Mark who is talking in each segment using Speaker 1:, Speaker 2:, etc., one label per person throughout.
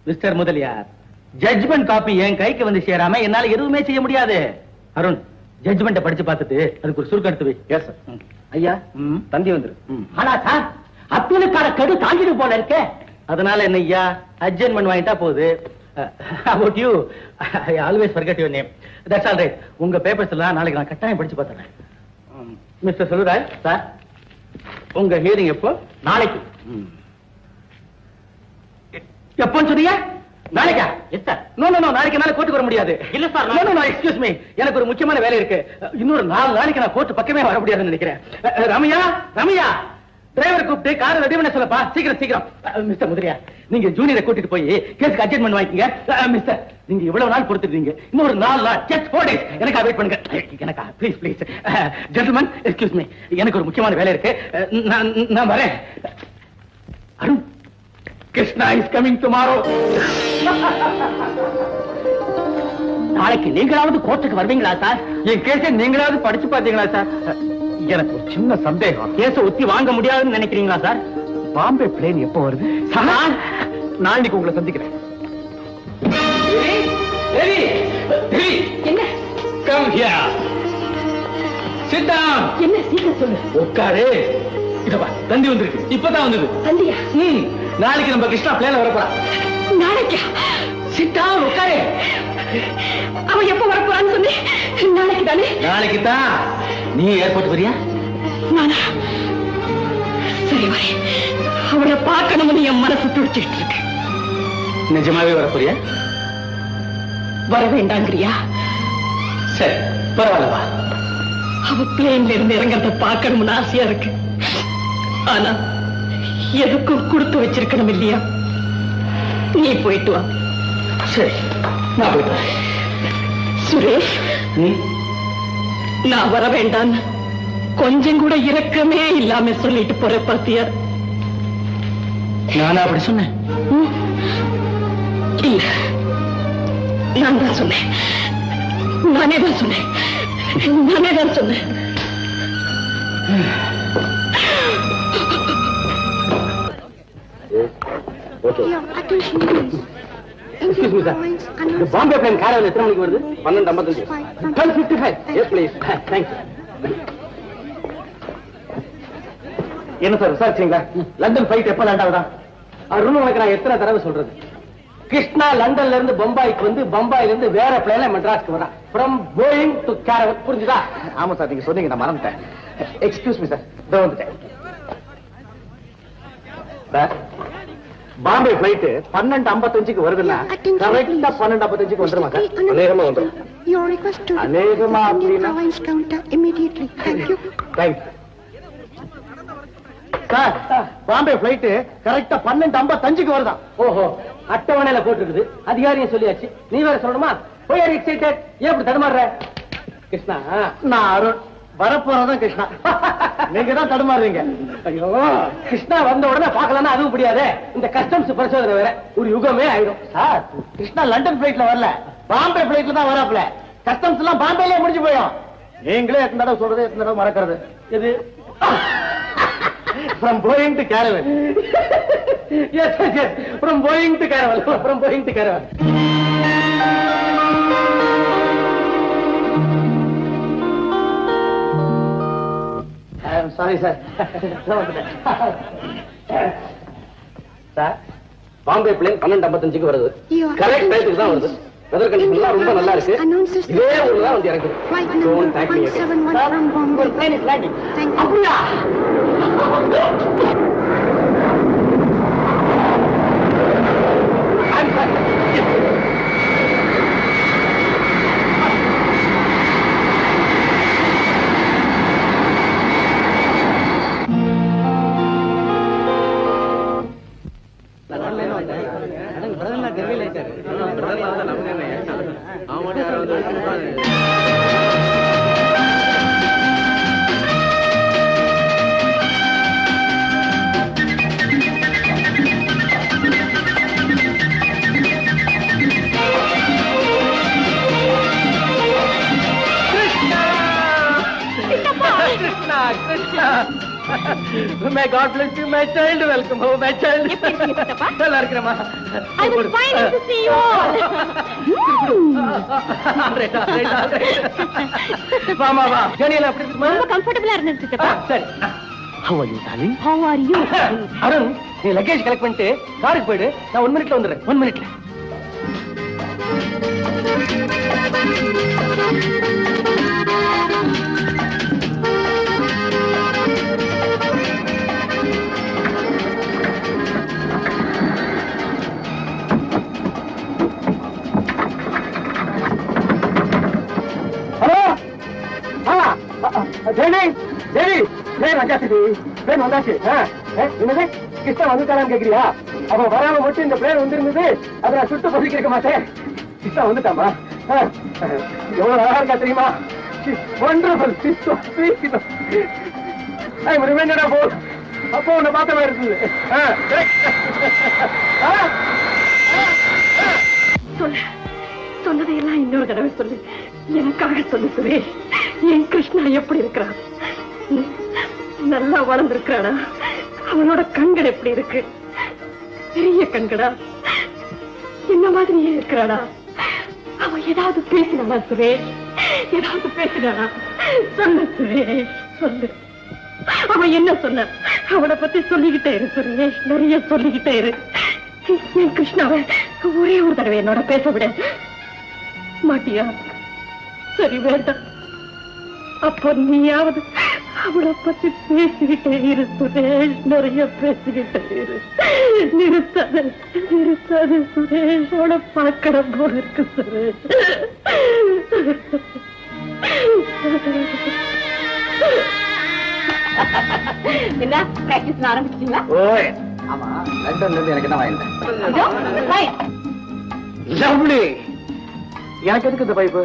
Speaker 1: Mister Mudaliar, judgement copy என் கைக்கு வந்து சேராம என்னால எதுவுமே செய்ய முடியாது. அருண், ஜட்ஜ்மெண்ட்டை படிச்சு பார்த்துட்டு அதுக்கு ஒரு சுருக்கம் எடுத்து வை. Yes sir. ஐயா, தந்தி வந்துரு.
Speaker 2: ஆனா சார், அப்பீலுக்கான கடு தாங்கிடு போல இருக்க.
Speaker 1: அதனால என்ன ஐயா, அட்ஜஸ்ட்மெண்ட் வாங்கிட்டா போகுது. About you, I always forget your name. That's all right. உங்க பேப்பர்ஸ் எல்லாம் நாளைக்கு நான் கட்டாயம் படிச்சு பார்த்தேன். மிஸ்டர் செல்வராஜ் சார், உங்க ஹியரிங் எப்போ?
Speaker 2: நாளைக்கு.
Speaker 1: எப்போன்னு சொன்னீங்க? நாளைக்கா?
Speaker 2: Yes sir.
Speaker 1: No no no, நாளைக்கு என்னால கோர்ட்டுக்கு வர முடியாது.
Speaker 2: இல்ல சார்.
Speaker 1: No no no, excuse me, எனக்கு ஒரு முக்கியமான வேலை இருக்கு. இன்னொரு 4 நாளைக்கு நான் கோர்ட் பக்கமே வர முடியாதுன்னு நினைக்கிறேன். ரம்யா, ரம்யா, டிரைவர் கூப்பிட்டு காரை ரெடி பண்ண சொல்லப்பா, சீக்கிரம் சீக்கிரம். மிஸ்டர் முதலியார், நீங்க ஜூனியரை கூட்டிட்டு போய் கேஸ்க்கு அட்ஜஸ்ட்மெண்ட் வாங்கிக்கங்க. மிஸ்டர், நீங்க இவ்வளவு நாள் பொறுத்துட்டீங்க, இன்னொரு 4 நாள், just 4 days எனக்கு வெயிட் பண்ணுங்க. எனக்கா please please. Gentleman, excuse me, எனக்கு ஒரு முக்கியமான வேலை இருக்கு. நான் வரேன். Arun, Krishna is coming tomorrow.
Speaker 2: நாளைக்கு நீங்களாவது கோர்ட்டுக்கு வருவீங்களா சார்?
Speaker 1: என் கேஸை நீங்களாவது படிச்சு பாத்தீங்களா சார்? எனக்கு ஒரு சின்ன சந்தேகம்.
Speaker 2: கேஸ ஒத்தி வாங்க முடியாதுன்னு நினைக்கிறீங்களா சார்?
Speaker 1: பாம்பே பிளேன் எப்போ வருது? நாளைக்கு உங்களை சந்திக்கிறேன்.
Speaker 2: என்ன?
Speaker 1: Come here. Sit down.
Speaker 2: என்ன சீக்கிரம் சொல்லு.
Speaker 1: உட்காரு. இதப்பா, தந்தி வந்திருக்கு. இப்பதான் வந்தது.
Speaker 2: தந்தியா?
Speaker 1: நாளைக்கு நம்ம கிருஷ்ணா பிளேன்ல வரப்போறா.
Speaker 2: நாளைக்கா?
Speaker 1: Sit down, உட்காரு.
Speaker 2: அவன் எப்ப வரப்போறான்னு சொல்லி? நாளைக்கு தானே?
Speaker 1: நாளைக்கு தான். நீ ஏர்போர்ட் வரியா?
Speaker 2: நானா? சரி வரே. அவளை பார்க்கணும்னு என் மனசு துடிச்சிட்டு இருக்கு.
Speaker 1: நிஜமாவே வரப்போறியா?
Speaker 2: வர வேண்டாங்கிறியா?
Speaker 1: சரி, பரவாயில்லவா.
Speaker 2: அவ பிளேன்ல இருந்து இறங்கறத பார்க்கணும்னு ஆசையா இருக்கு. ஆனா எதுக்கும் கொடுத்து வச்சிருக்கணும் இல்லையா? நீ போயிட்டு வா.
Speaker 1: சரி, நான் போயிட்டு வரேன்.
Speaker 2: சுரேஷ், நான் வர வேண்டாம் கொஞ்சம் கூட இரக்கமே இல்லாம சொல்லிட்டு போற பாத்தியா?
Speaker 1: நானா அப்படி சொன்னேன்?
Speaker 2: இல்ல, நான் தான் சொன்னேன். நானே தான் சொன்னேன்.
Speaker 1: Excuse me, sir. The Bombay plane caravan எத்தனை மணிக்கு வருது? 12:55. 12:55. Yes, please. Thank you. என்ன சார் விசாரிச்சீங்களா? லண்டன் ஃபிளைட் எப்ப லேண்ட் ஆகுதா? அருண், உனக்கு நான் எத்தனை தடவை சொல்றது? கிருஷ்ணா லண்டன்ல இருந்து பம்பாய்க்கு வந்து பம்பாயில இருந்து வேற பிளேன்ல மெட்ராஸ்க்கு வரான். From Boeing to caravan. புரிஞ்சுதா? ஆமா சார், நீங்க சொன்னீங்க, நான் மறந்துட்டேன். எக்ஸ்கியூஸ் மீ சார், இதோ வந்துட்டேன். சார், பாம்பே பிளைட் 12:55க்கு வருதுன்னா கரெக்டா 12:55க்கு வந்துருமா சார்? அநேகமா வந்துரும். அநேகமா அப்படின்னா தேங்க்யூ. சார், பாம்பே பிளைட் கரெக்டா 12:55க்கு வருதான். ஓஹோ, அட்டவணையில போட்டுருக்குது. அதிகாரியும் சொல்லியாச்சு, நீ வேற சொல்லணுமா? போய் எக்ஸைட்டட், ஏன் இப்படி தடுமாறுற? கிருஷ்ணா, நான் அருண், வரப்போறதான் கிருஷ்ணா. நீங்க தான் தடுமாறுறீங்க. ஐயோ, கிருஷ்ணா வந்த உடனே பாக்கலன்னா அதுவும் முடியாது. இந்த கஸ்டம்ஸ் பரிசோதனை வேற ஒரு யுகமே ஆயிடும். சார், கிருஷ்ணா லண்டன் பிளைட்ல வரல, பாம்பே பிளைட்ல தான் வராப்ல. கஸ்டம்ஸ் எல்லாம் பாம்பேலயே முடிஞ்சு போயும். நீங்களே எத்தனை தடவை சொல்றது, எத்தனை தடவை மறக்கிறது? இது from Boeing to Caravan. Yes, from Boeing to Caravan. From Boeing to Caravan. I am sorry, sir. Sir, Bombay plane 12:55க்கு வருது. கரெக்ட் டைத்துக்கு தான் வருது. வெதர் கண்டிஷன் எல்லாம் ரொம்ப நல்லா இருக்கு. இதே ஊர்ல தான் வந்து இறங்குது. Don't thank me again. Your plane is landing. அப்படியா? I'm sorry. May God bless you my child welcome home my child
Speaker 2: எப்படி இருக்கீங்க சித்தப்பா?
Speaker 1: நல்லா இருக்கேம்மா.
Speaker 2: I was fine to see you all.
Speaker 1: வாமா வா. ஜெனியல் அப்படி இருக்குமா?
Speaker 2: ரொம்ப கம்ஃபர்டபிளா இருந்தது சித்தப்பா.
Speaker 1: சரி. How are you darling?
Speaker 2: How are you?
Speaker 1: Arun, நீ லக்கேஜ் கலெக்ட் பண்ணிட்டு காருக்கு போயிடு. நான் 1 மினிட்ல வந்துடுறேன். 1 மினிட்ல. கிருஷ்ணா வந்துட்டாரான்னு கேக்குறியா? அவன் வராம மட்டும் இந்த பிளேன் வந்திருந்தது, அதை நான் சுட்டு பொறுக்கி இருக்க மாட்டேன். கிருஷ்ணா வந்துட்டாமா? எவ்வளவு அழகா இருக்கா தெரியுமா? ஒண்டர்ஃபுல். அப்போ உன்னை பார்த்த மாதிரி இருக்குது.
Speaker 2: சொல்லு, சொன்னதையெல்லாம் இன்னொரு தடவை சொல்லு. எனக்காக சொல்லு சுரேஷ். என் கிருஷ்ணா எப்படி இருக்கிறான்? நல்லா வளர்ந்திருக்கிறானா? அவனோட கண்கள் எப்படி இருக்கு? பெரிய கண்களா? என்ன மாதிரியே இருக்கிறானா? அவன் ஏதாவது பேசினானா சுரேஷ்? ஏதாவது பேசினானா? சொல்லு சுரேஷ், சொல்லு. அவன் என்ன சொன்ன? அவனை பத்தி சொல்லிக்கிட்டே இரு சுரேஷ், நிறைய சொல்லிக்கிட்டே இரு. என் கிருஷ்ணாவை ஒரே ஒரு தடவை என்னோட பேச விட மாட்டியா? சரி, வேண்டாம். அப்போ நீயாவது அவளை பத்தி பேசிக்கிட்டே இரு சுரேஷ், நிறைய பேசிக்கிட்டே இரு. நிறுத்தாது நிறுத்தாது சுரேஷ், அவளை பார்க்கணும் போல இருக்கு சுரேஷ். என்ன பிராக்டிஸ் ஆரம்பிச்சிட்டீங்களா?
Speaker 1: ஓய், ஆமா, லண்டன்ல இருந்து எனக்கு என்ன வாங்கிட்டேன். லவ்லி. எனக்கு எதுக்கு இந்த பைப்பு?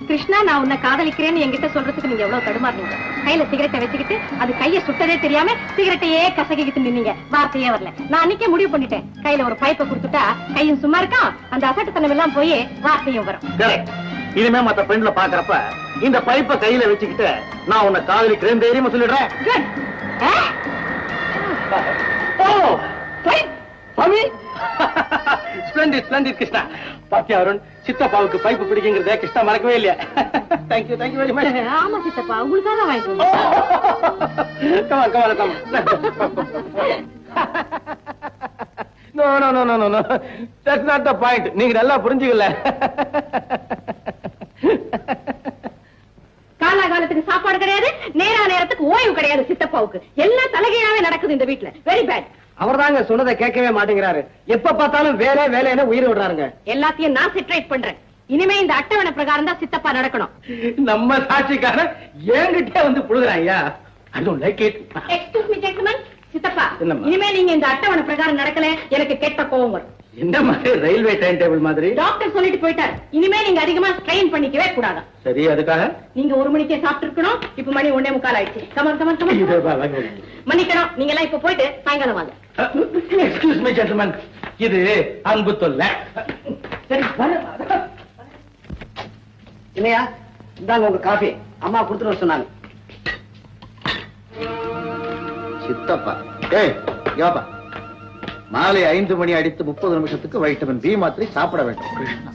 Speaker 2: கிருஷ்ணா, நான் உன்னை காதலிக்கிறேன்னு என்கிட்ட சொல்றதுக்கு நீங்க எவ்வளவு தடுமாறுனீங்க. கையில சிகரெட்டை வச்சுக்கிட்டு அது கைய சுட்டதே தெரியாம சிகரெட்டையே கசக்கிட்டு நின்னீங்க. வார்த்தையே வரல. நான் அன்னைக்கே முடிவு பண்ணிட்டேன், கையில ஒரு பைப்பை கொடுத்துட்டா கையும் சும்மா இருக்கான், அந்த அசட்டுத்தனம் எல்லாம் போய் வார்த்தையும் வரும்.
Speaker 1: இனிமே மத்த பெண்ல பாக்குறப்ப இந்த பைப்பை கையில வச்சுக்கிட்டு நான் உன்னை காதலிக்கிறேன் தைரியமா சொல்லிடுறேன். ஸ்ப்ளெண்டிட் ஸ்ப்ளெண்டிட் கிருஷ்ணா. பாத்தியா அருண், சித்தப்பாவுக்கு பைப்பு பிடிக்குங்கிறத கிருஷ்ணா மறக்கவே இல்லையா? Thank you thank you very much.
Speaker 2: ஆமா சித்தப்பா, உங்களுக்காக வாங்கிக்கோங்க.
Speaker 1: Come on come on come on. No no no no no, that's not the point. நீங்க நல்லா புரிஞ்சுக்கல.
Speaker 2: காலாகாலத்துக்கு சாப்பாடு கிடையாது, நேரா நேரத்துக்கு ஓய்வு கிடையாது சித்தப்பாவுக்கு. எல்லாம் தலைகீழாவே நடக்குது இந்த வீட்டுல. Very bad.
Speaker 1: அவர் தாங்க சொன்னதை கேட்கவே மாட்டேங்கிறாரு. எப்ப பார்த்தாலும் வேலை வேலைன்னு உயிர் விடுறாருங்க.
Speaker 2: எல்லாத்தையும் நான் செட்ரேட் பண்றேன். இனிமே இந்த அட்டவணை பிரகாரம் தான் சித்தப்பா நடக்கணும்.
Speaker 1: நம்ம சாட்சிக்காரன் என்கிட்டே வந்து புழுகுறாங்க. I don't like it.
Speaker 2: Excuse me gentleman. சித்தப்பா,
Speaker 1: என்னம்மா?
Speaker 2: இனிமே நீங்க இந்த அட்டவணை பிரகாரம் நடக்கல, எனக்கு கெட்ட கோபம் வரும்.
Speaker 1: என்ன மாதிரி ரயில்வே டைம் டேபிள் மாதிரி?
Speaker 2: டாக்டர் சொல்லிட்டு போயிட்டார், இனிமே நீங்க அதிகமா ஸ்ட்ரெயின் பண்ணிக்கவே கூடாது.
Speaker 1: சரி, அதுக்காக
Speaker 2: நீங்க 1 மணிக்கே சாப்பிட்டு இருக்கணும். இப்ப மணி 1:45 ஆயிடுச்சு. Come on come on come on. மன்னிக்கணும், நீங்க எல்லாம் இப்ப போயிட்டு சாயங்காலம் வாங்க.
Speaker 1: எக்ஸ்கியூஸ் மீ ஜென்டில்மேன், இது அன்பு தொல்லை. சரி, இல்லையா? இந்தாங்க உங்க காஃபி. அம்மா கொடுத்துட்டு வர சொன்னாங்க.
Speaker 3: சித்தப்பா, ஏய் யோபா, மாலை 5 மணி அடித்து 30 நிமிஷத்துக்கு வைட்டமின் பி மாத்திரை சாப்பிட வேண்டும். கிருஷ்ணா,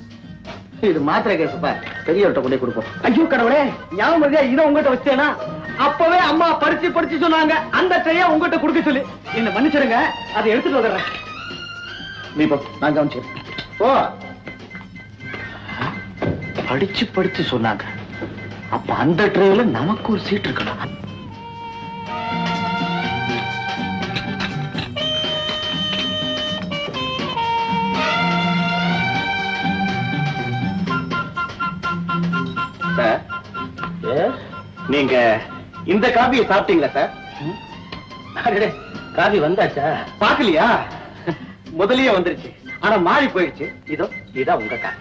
Speaker 3: இது மாத்திரை கேசுப்பா, பெரியவர்கிட்ட கொண்டே கொடுப்போம்.
Speaker 1: ஐயோ கடவுளே, ஞாபகம் இல்லையா? இதை உங்ககிட்ட வச்சேனா? அப்பவே அம்மா படிச்சு சொன்னாங்க அந்த ட்ரையா உங்ககிட்ட கொடுக்க சொல்லி. என்ன மன்னிச்சிருங்க, அதை எடுத்துட்டு வந்துடுறேன்.
Speaker 3: நீ போ, நான் கவனிச்சுக்கிறேன். ஓ, படிச்சு சொன்னாங்க. அப்ப அந்த ட்ரெயில நமக்கு ஒரு சீட் இருக்கணும்.
Speaker 1: சார், நீங்க இந்த காபியை சாப்பிட்டீங்களா சார்? காபி வந்தாச்சா? பாக்கலையா? முதலியே வந்துருச்சு, ஆனா மாறி போயிடுச்சு. இதோ இதான் உங்க காபி.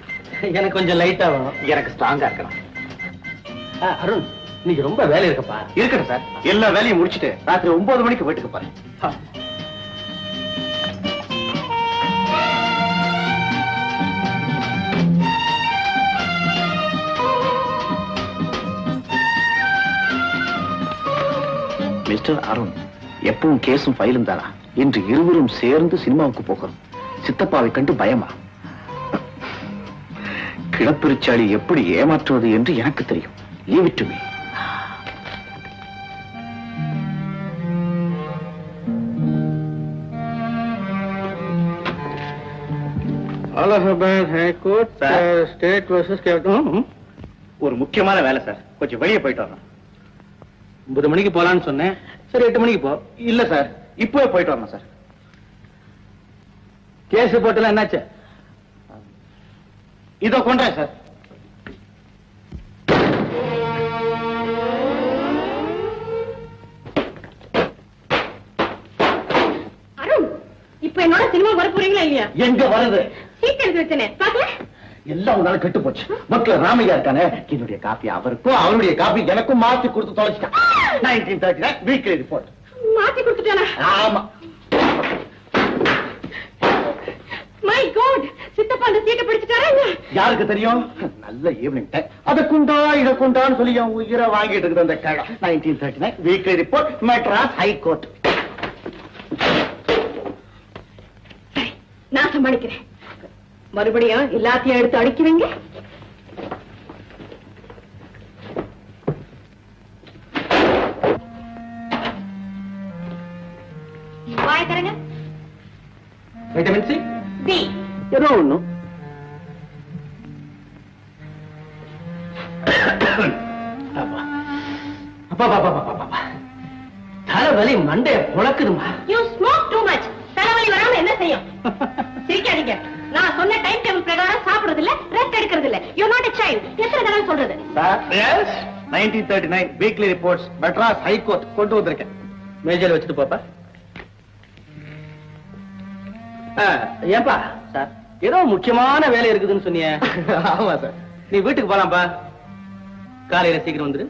Speaker 1: எனக்கு கொஞ்சம் லைட்டா வேணும், எனக்கு ஸ்ட்ராங்கா இருக்கணும். அருண், நீங்க ரொம்ப வேலை இருக்கப்பா. இருக்கட்டும் சார், எல்லா வேலையும் முடிச்சுட்டு ராத்திரி 9 மணிக்கு வீட்டுக்கு பாரு.
Speaker 3: மிஸ்டர் அருண், எப்பவும் கேஸும் ஃபைலும் தானா? இன்று இருவரும் சேர்ந்து சினிமாவுக்கு போகிறோம். சித்தப்பாவை கண்டு பயமா? கிளப்பெருச்சாளி எப்படி ஏமாற்றுவது என்று எனக்கு தெரியும். Leave it to me.
Speaker 1: Allahabad high court state versus
Speaker 3: ஒரு முக்கியமான வேலை சார், கொஞ்சம் வெளியே போயிட்டு வரணும்.
Speaker 1: 9 மணிக்கு போலான்னு சொன்னேன். சரி 8 மணிக்கு போ.
Speaker 3: இல்ல சார், இப்பவே போயிட்டு வரணும் சார்.
Speaker 1: கேஸ் போட்டுலாம் என்னாச்சு?
Speaker 3: இதோ கொண்டேன் சார்.
Speaker 2: அருண், இப்ப என்னோட சினிமா வர போறீங்களா இல்லையா?
Speaker 3: எங்க வருது?
Speaker 2: சீட் எடுத்து வச்சனே பாக்கல.
Speaker 3: எல்லாம் உன்னால கெட்டு போச்சு. மக்கள் ராமையா இருக்கானே, என்னுடைய காப்பி அவருக்கும் அவருடைய காப்பி எனக்கும் மாத்தி கொடுத்து தொலைச்சிட்டான். 1939 வீக்லி ரிப்போர்ட்
Speaker 2: மாத்தி கொடுத்துட்டானா?
Speaker 3: ஆமா.
Speaker 2: மை காட், சித்தப்பா அந்த சீட்டை பிடிச்சிட்டாரா?
Speaker 3: யாருக்கு தெரியும்? நல்ல ஈவினிங் டைம். அதை குண்டா இதை குண்டான்னு சொல்லி என் உயிரை வாங்கிட்டு இருக்குது அந்த கடை. 1939 வீக்லி ரிப்போர்ட், மெட்ராஸ் ஹைகோர்ட்.
Speaker 2: சரி, நான் சமாளிக்கிறேன். மறுபடியும் எல்லாத்தையும் எடுத்து அடிக்கிறீங்க. வாய்க்கிறேங்க.
Speaker 1: வைட்டமின் சி
Speaker 2: பி
Speaker 1: ஏதோ ஒண்ணு. தலைவலி மண்டைய புழக்குதுமா.
Speaker 2: You smoke too much. தலைவலி வராம என்ன செய்யும்? சிரிக்காதீங்க. நான் சொன்ன டைம் டேபிள் பிரகாரம் சாப்பிடுறது இல்ல, ரெஸ்ட் எடுக்கிறது இல்ல. You not a child. எத்தனை தடவை சொல்றது?
Speaker 3: Yes, 1939 weekly reports, Madras high court கொண்டு வந்திருக்கேன்.
Speaker 1: மேஜையில வச்சுட்டு போப்பா. ஏன்பா சார், ஏதோ முக்கியமான வேலை இருக்குதுன்னு சொன்னிய?
Speaker 3: ஆமா சார்.
Speaker 1: நீ வீட்டுக்கு போலாம்ப்பா. காலையில சீக்கிரம் வந்துரு.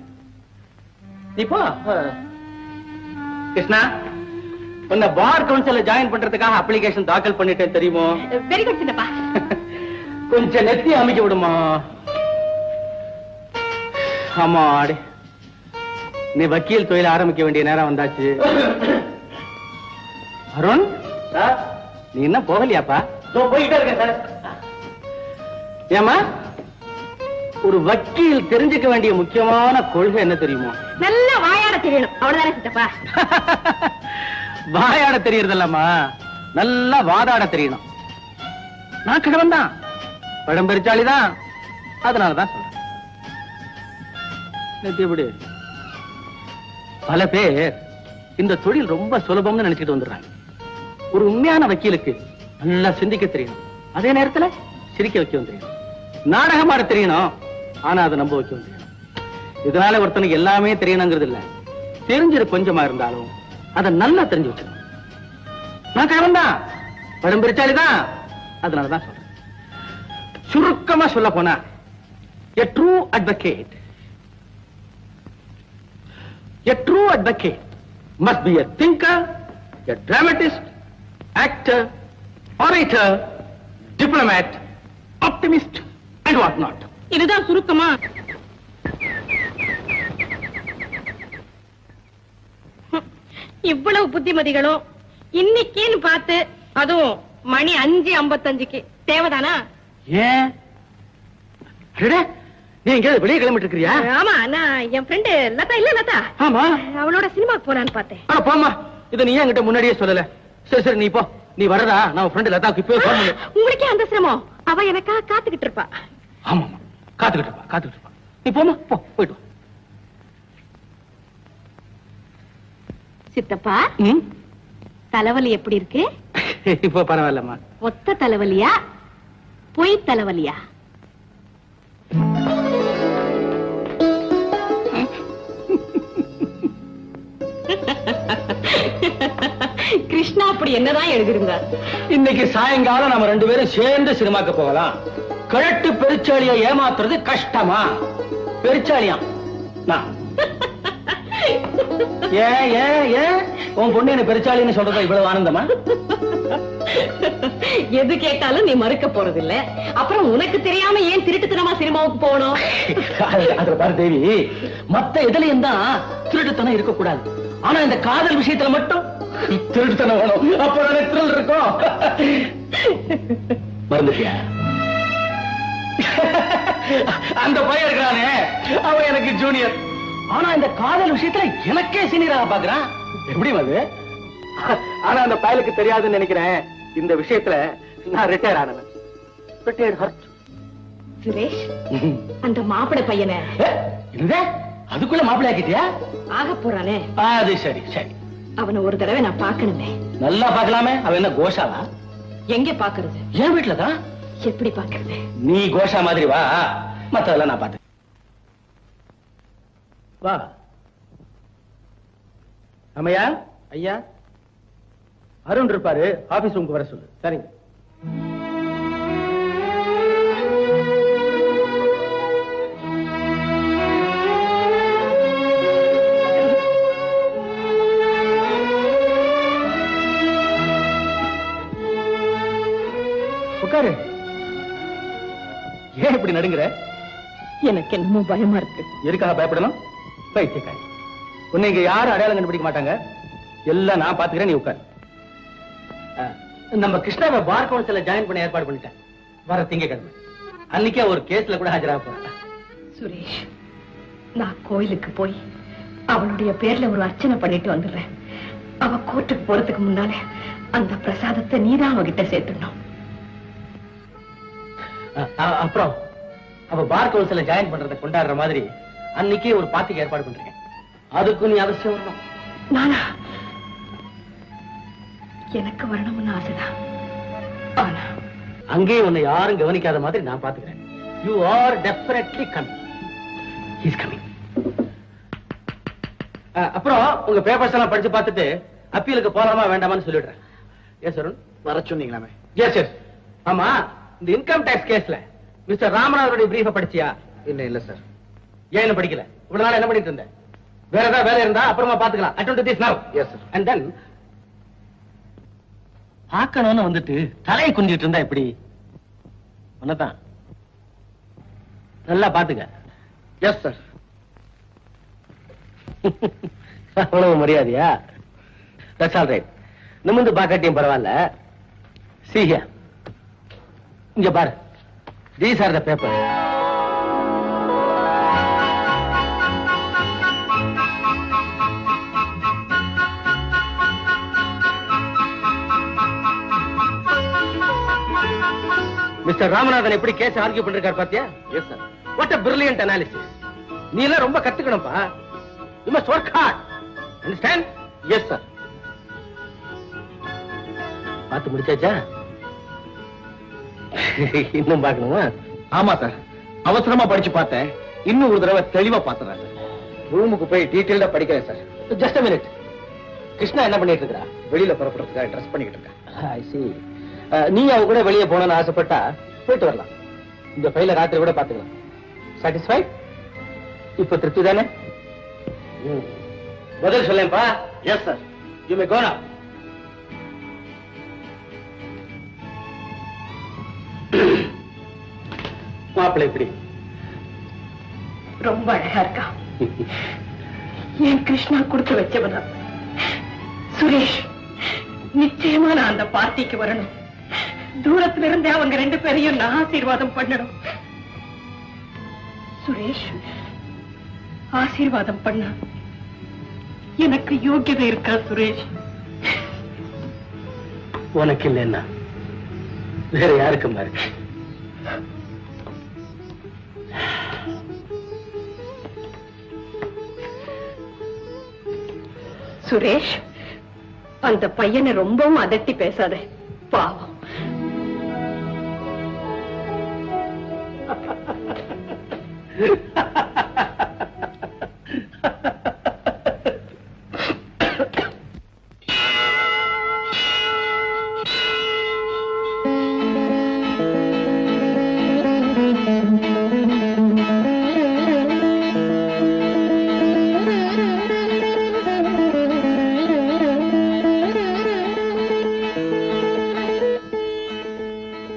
Speaker 1: நீ போ. கிருஷ்ணா, உன்னை பார் கவுன்சில ஜாயின் பண்றதுக்காக அப்ளிகேஷன் தாக்கல் பண்ணிட்டேன் தெரியுமோ?
Speaker 2: Very good Chinnappa.
Speaker 1: கொஞ்சம் நெத்தி அமைக்க விடுமா? ஆமா, நீ வக்கீல் தொழில் ஆரம்பிக்க வேண்டிய நேரம் வந்தாச்சு. அருண்
Speaker 3: சார்,
Speaker 1: நீ என்ன போகலையாப்பா?
Speaker 3: போயிட்டே இருக்கேன் சார்.
Speaker 1: ஏமா, ஒரு வக்கீல் தெரிஞ்சுக்க வேண்டிய முக்கியமான கொள்கை என்ன தெரியுமோ?
Speaker 2: நல்ல வாயாட தெரியணும், அவ்வளவுதானே சித்தப்பா?
Speaker 1: வாயாட தெரியறதில்லம்மா, நல்லா வாதாட தெரியணும். நான் கிழவன் தான், பழம்பெருச்சாளிதான், அதனாலதான் சொல்றேன். எப்படி பல பேர் இந்த தொழில் ரொம்ப சுலபம்னு நினைச்சிட்டு வந்துடுறாங்க. ஒரு உண்மையான வக்கீலுக்கு நல்லா சிந்திக்க தெரியணும், அதே நேரத்துல சிரிக்க வைக்க தெரியணும், நாடகமாட தெரியணும், ஆனா அதை நம்ப வைக்க தெரியணும். இதனால ஒருத்தனுக்கு எல்லாமே தெரியணுங்கிறது இல்ல, தெரிஞ்சது கொஞ்சமா இருந்தாலும் அதை நல்லா தெரிஞ்சு வச்சிருக்கணும். நான் கிழவன் தான், பழம்பெருச்சாலிதான், அதனாலதான் சொல்றேன். சுருக்கமா சொல்ல போனா, a true advocate must be a thinker, a dramatist, actor, orator, diplomat, optimist and what not.
Speaker 2: இதுதான் சுருக்கமா? இவ்வளவு புத்திமதிகளும் இன்னைக்குன்னு பார்த்து, அதுவும் மணி 5:55க்கு தேவைதானா?
Speaker 1: ஏன் நீ எங்கேயாவது வெளியே கிளம்பிட்டு இருக்கிறியா?
Speaker 2: ஆமா, நான் என் ஃப்ரெண்டு லதா இல்ல லதா,
Speaker 1: ஆமா,
Speaker 2: அவளோட சினிமாக்கு போறான்னு பார்த்தேன்.
Speaker 1: ஆனா போமா, இதை நீ என்கிட்ட முன்னாடியே சொல்லல. சரி சரி, நீ போ. நீ வரதா? நான் ஃப்ரெண்டு லதாக்கு இப்பவே போன் பண்ணு.
Speaker 2: உங்களுக்கே அந்த சிரமம், அவ எனக்காக காத்துக்கிட்டு இருப்பா.
Speaker 1: ஆமா, காத்துக்கிட்டு இருப்பா. நீ போமா, போயிட்டு வா.
Speaker 2: சித்தப்பா, தலைவலி எப்படி இருக்கு?
Speaker 1: இப்ப பரவாயில்லம்மா.
Speaker 2: ஒத்த தலைவலியா, பொய் தலைவலியா? கிருஷ்ணா அப்படி என்னதான் எழுதிருங்க?
Speaker 1: இன்னைக்கு சாயங்காலம் நம்ம 2 பேரும் சேர்ந்து சினிமாக்கு போகலாம். கழட்டு பெருச்சாளியை ஏமாத்துறது கஷ்டமா? பெருச்சாலியா நான்? ஏன் உன் பொண்ணு என்ன பெருச்சாலின்னு சொல்றதா இவ்வளவு ஆனந்தமா?
Speaker 2: எது கேட்டாலும் நீ மறுக்க போறது இல்ல, அப்புறம் உனக்கு தெரியாம ஏன் திருட்டுத்தனமா சினிமாவுக்கு போகணும்?
Speaker 1: அதுல பாரு தேவி, மத்த எதுலயும் தான் திருட்டுத்தனம் இருக்கக்கூடாது. ஆனா இந்த காதல் விஷயத்துல மட்டும் திருட்டுத்தனம் வேணும். அப்பதானே த்ரில் இருக்கும். மறந்துட்டியா? அந்த பையன் இருக்கிறானே, அவன் எனக்கு ஜூனியர். ஆனா இந்த காதல் விஷயத்துல எனக்கே சீனியராக பாக்குறான். எப்படி அது? ஆனா அந்த பயலுக்கு தெரியாதுன்னு நினைக்கிறேன். இந்த விஷயத்துல நான் ரிட்டையர் ஆனவன். Retired hurt.
Speaker 2: சுரேஷ், அந்த மாப்பிளை பையனை
Speaker 1: அதுக்குள்ள மாப்பிள்ளை ஆக்கிட்டியா?
Speaker 2: ஆக போறானே,
Speaker 1: அது சரி சரி.
Speaker 2: அவனை ஒரு தடவை நான் பார்க்கணுமே.
Speaker 1: நல்லா பார்க்கலாமே. அவன் என்ன கோஷாவா?
Speaker 2: எங்க பாக்குறது?
Speaker 1: என் வீட்டுலதான்.
Speaker 2: எப்படி பாக்குறது?
Speaker 1: நீ கோஷா மாதிரி வா, மத்ததெல்லாம் நான் பார்த்தேன். வா. அம்மையா, ஐயா, அருண் இருப்பாரு, ஆபீஸ் ரூமுக்கு வர சொல்லு. சரிங்க. உட்காரு. ஏன் இப்படி நடுங்குற?
Speaker 2: எனக்கு என்னமோ பயமா இருக்கு.
Speaker 1: எதுக்காக பயப்படணும்? பைத்தியக்காரி. உன்னை இங்க யாரும் அடையாளம் கண்டுபிடிக்க மாட்டாங்க. எல்லாம் நான் பாத்துக்கிறேன், நீ உட்கார். நம்ம கிருஷ்ணாவை பார் கவுன்சில ஜாயின் பண்ண ஏற்பாடு பண்ணிட்டேன். வர திங்கக்கிழமை அன்னைக்கே ஒரு கேஸ்ல கூட ஆஜராக போறேன்.
Speaker 2: சுரேஷ், நான் கோயிலுக்கு போய் அவளுடைய பேர்ல ஒரு அர்ச்சனை பண்ணிட்டு வந்துடுறேன். அவ கோர்ட்டுக்கு போறதுக்கு முன்னால அந்த பிரசாதத்தை நீதான் அவகிட்ட சேர்த்துடணும்.
Speaker 1: அப்புறம் அவ பார் கவுன்சில ஜாயின் பண்றதை கொண்டாடுற மாதிரி அன்னைக்கே ஒரு பார்ட்டிக்கு ஏற்பாடு பண்றேன். அதுக்கு நீ அவசியம் வரணும்.
Speaker 2: நானா? எனக்கு வரணும்னு ஆசைதான். ஆனா
Speaker 1: அங்கேயே உன்னை யாரும் கவனிக்காத மாதிரி நான் பாத்துக்கிறேன். You are definitely coming. He's coming. அப்புறம் உங்க பேப்பர்ஸ் எல்லாம் படிச்சு பார்த்துட்டு அப்பீலுக்கு போலாமா வேண்டாமான்னு சொல்லிடுறேன். எஸ் அருண்,
Speaker 3: வர சொன்னீங்களாமே.
Speaker 1: S yes. ஆமா, இந்த இன்கம் டாக்ஸ் கேஸ்ல மிஸ்டர் ராமநாதனுடைய பிரீஃப படிச்சியா?
Speaker 3: இல்ல சார்.
Speaker 1: ஏன் என்ன படிக்கல? இவ்வளவு நாள் என்ன பண்ணிட்டு இருந்த? வேற ஏதாவது வேலை இருந்தா அப்புறமா பாத்துக்கலாம். அட்டெண்ட் டு திஸ் நவ.
Speaker 3: Yes sir.
Speaker 1: அண்ட் தென் பார்க்கணும்னு வந்துட்டு தலையை குஞ்சிட்டு இருந்தா எப்படி? உன்னதான் நல்லா பாத்துக்க.
Speaker 3: Yes sir.
Speaker 1: அவ்வளவு மரியாதையா? That's all right. நிமிந்து பாக்காட்டியும் பரவாயில்ல. See here. இங்க பாரு. These are the papers. Mister Ramanathan எப்படி கேஸ் ஆர்கியூ பண்றாரு பாத்தியா?
Speaker 3: Yes sir.
Speaker 1: What a brilliant analysis. நீ எல்லாம் ரொம்ப கத்துக்கணும்பா. You must work hard. Understand?
Speaker 3: Yes sir.
Speaker 1: பார்த்து முடிச்சாச்சா? இன்னும் பார்க்கணுமா?
Speaker 3: ஆமா சார். அவசரமா படிச்சு பார்த்தேன். இன்னும் ஒரு தடவை தெளிவா பாத்துறேன் சார். ரூமுக்கு போய் டீடைல்டா படிக்கிறேன் sir.
Speaker 1: Just a minute. Krishna என்ன பண்ணிட்டு இருக்கா?
Speaker 3: வெளியில புறப்படுறதுக்காக ட்ரெஸ் பண்ணிக்கிட்டு இருக்கேன்.
Speaker 1: I see. நீ அவ கூட வெளியே போகணும்னு ஆசைப்பட்டா போயிட்டு வரலாம். இந்த ஃபைல ராத்திரி கூட பாத்துக்கலாம். சாட்டிஸ்ஃபைட்? இப்ப திருப்தி தானே? பதில் சொல்லேன்பா.
Speaker 3: Yes sir.
Speaker 1: You may go now. மாப்பிள்ளை எப்படி?
Speaker 2: ரொம்ப அழகா இருக்கா. என் கிருஷ்ணா கொடுத்து வச்சவனா. சுரேஷ், நிச்சயமா நான் அந்த பார்ட்டிக்கு வரணும். தூரத்துல இருந்தே அவங்க ரெண்டு பேரையும் நான் ஆசீர்வாதம் பண்ணணும். சுரேஷ், ஆசீர்வாதம் பண்ண எனக்கு யோகியதை இருக்கா? சுரேஷ்,
Speaker 1: உனக்கு இல்லைன்னா வேற யாருக்கும் இருக்கு?
Speaker 2: சுரேஷ், அந்த பையனை ரொம்பவும் அதட்டி பேசாத, பாவம்.
Speaker 1: Ha ha ha ha.